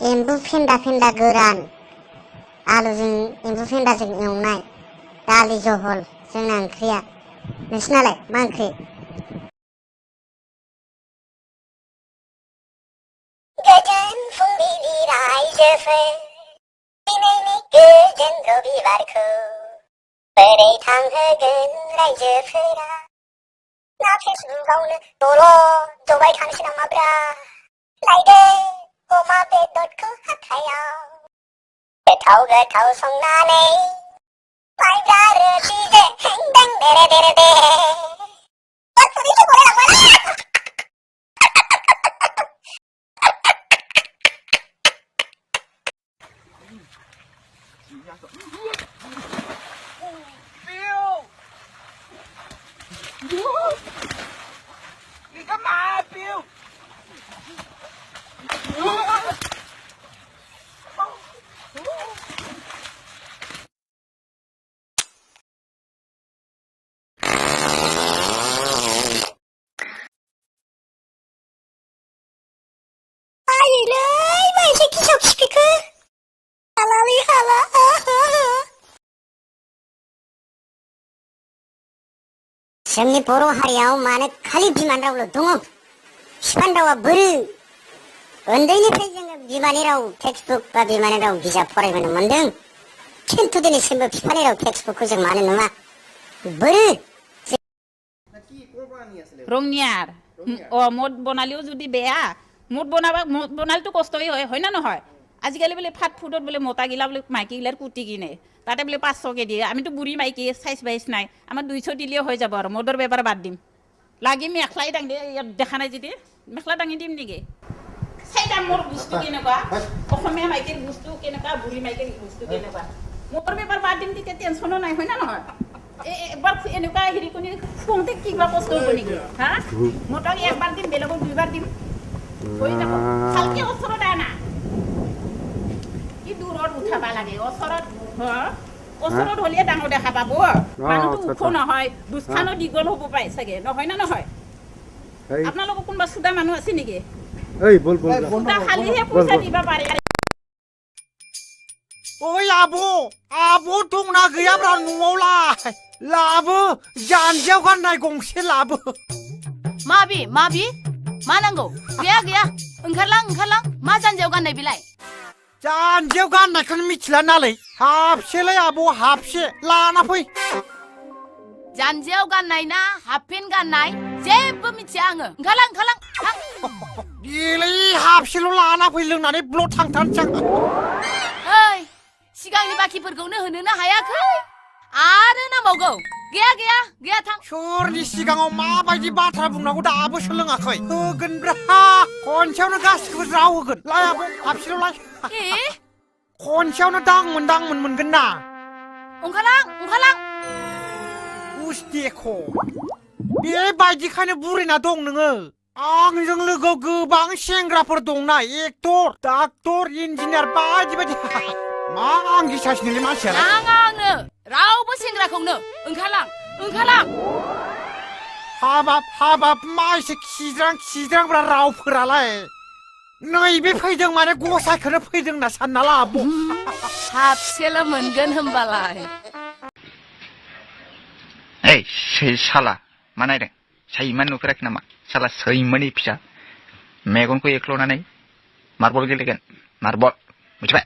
एम्बु फेन्दा फेन्दा गोरान आलुजों एम्बु फेन्दाजों एवनाय दालि जहल जोंना ओंख्रिया। नोंसिनालाय मा ओंख्रि? गोजोन फुंबिलि रायजोफोर दिनैनि गोजोन रबिबारखौ बोरै थांहोगोन रायजोफोरा ना फेसबुकआवनो दलद जबाय थानोसै नामाब्रा लायदो अमा बेदरखौ हाथायाव गोथाव गोथाव संनानै माइब्रा रोसिजों हेंदें देरे देरे दे बाथुरिसो गलायलांबायलै你干嘛啊，Bill？आयैलै मानोथो गेसाव खिफैखो हालालै हाला जोंनि बर' हारियाव मानो खालि बिमानि रावल' दङ? बिफानि रावा बोरो? उन्दैनिफ्राय जोङो बिमानि राव टेक्सटबुक बा बिमानि राव बिजाब फरायबोनो मोन्दों, खिन्थु दिनैसिमबो बिफानि राव टेक्सटबुकखौ जों मानो नुवा? बोरो? রঙিয়ার ও মদ বনালেও যদি বেয়া মদ বনালেতো কষ্টই হয় না নহয়? আজিকালি বোলে ফাট ফুডত বোলে মতাগিলা বোলে মাইকীগিলাৰ কুটি কিনে তাতে বোলে 500কে দিয়ে। আমিতো বুঢ়ী মাইকী সাইজ বাইজ নাই, আমাৰ 200 দিলেও হৈ যাব আৰু মদৰ বেপাৰ বাদ দিম। লাগি মেখলাই দাঙি ইয়াত দেখা নাই যদি মেখলা দাঙি দিম নেকি? চাইটা মোৰ বস্তু কেনেকুৱা, অসমীয়া মাইকীৰ বস্তু কেনেকুৱা, বুঢ়ী মাইকীৰ বস্তু কেনেকুৱা। মদৰ বেপাৰ বাদ দিম তেতিয়া টেনশ্যনো নাই, হয় না নহয়? একবার এনেকুৱা হেৰি কৰি খুঁতে কিবা কষ্ট হ'ব নেকি? হা মটক একবাৰ দিম, বেলেগক 2বাৰ দিম, হৈ যাব। ভালকে ওচৰত আনা, কি দূৰত উঠাবা লাগে ওচৰত। ওচৰত হ'লে ডাঙৰ দেখা পাব, মানুহটো ওখ নহয়, দুস্থানো দীঘল হ'ব পায় চাগে, নহয় না নহয়? আপোনালোকৰ কোনোবা চুদা মানুহ আছে নেকি? চুদা খালিহে পইচা দিবা পাৰে। ओइ आब' दंना गैयाब्रा न'आवलाय? लाबो जानजियाव गाननाय गंसे लाबो। माबि मा नांगौ? गैया ओंखारलां मा जानजियाव गाननाय बिलाय? जानजियाव गाननायखौनो मिथिला नालाय, हाफसेलै आब' हाफसे लाना फै। जानजियाव गाननाय ना हाफपेन्ट गाननाय जेबो मिथिया आङो। ओंखारलां थां। देलै हाफसेल' लाना फै, लोंनानै ब्लड थांथारनोसै आं। ओइ सिगांनि बाखिफोरखौनो होनोनो हायाखै आरो नांबावगौ? गैया थां। सोरनि सिगाङाव माबायदि बाथ्रा बुंनांगौ दाबो सोलोङाखै? होगोनब्रा, खनसेयावनो गासिखौबो ज्राव होगोन। लाय आब' हाफसेल' लाय। खनसेयावनो दांमोन मोनगोन ना। ओंखारलां। उस्तेख' बेबायदिखायनो बुरैना दं नोङो। आंजों लोगोआव गोबां सेंग्राफोर दंना, एक्टर, डाक्टर, इन्जिनियार बायदि मा आंगि साइसनिलै मानसिया। नाङा आंनो रावबो सेंग्राखौनो। ओंखारलां। हाबाब मा एसे खिज्रांब्रा रावफोरालाय। नैबे फैदों माने गसाइखौनो फैदों होनना सानना ला आब'। हाफसेल' मोनगोन होमबालाय। ओइ साला मा नायदों? सैमा नुफेराखै नामा? साला सैमानि फिसा मेगनखौ एख्ल'नानै मार्बल गेलेगोन, मार्बल मिथिबाय?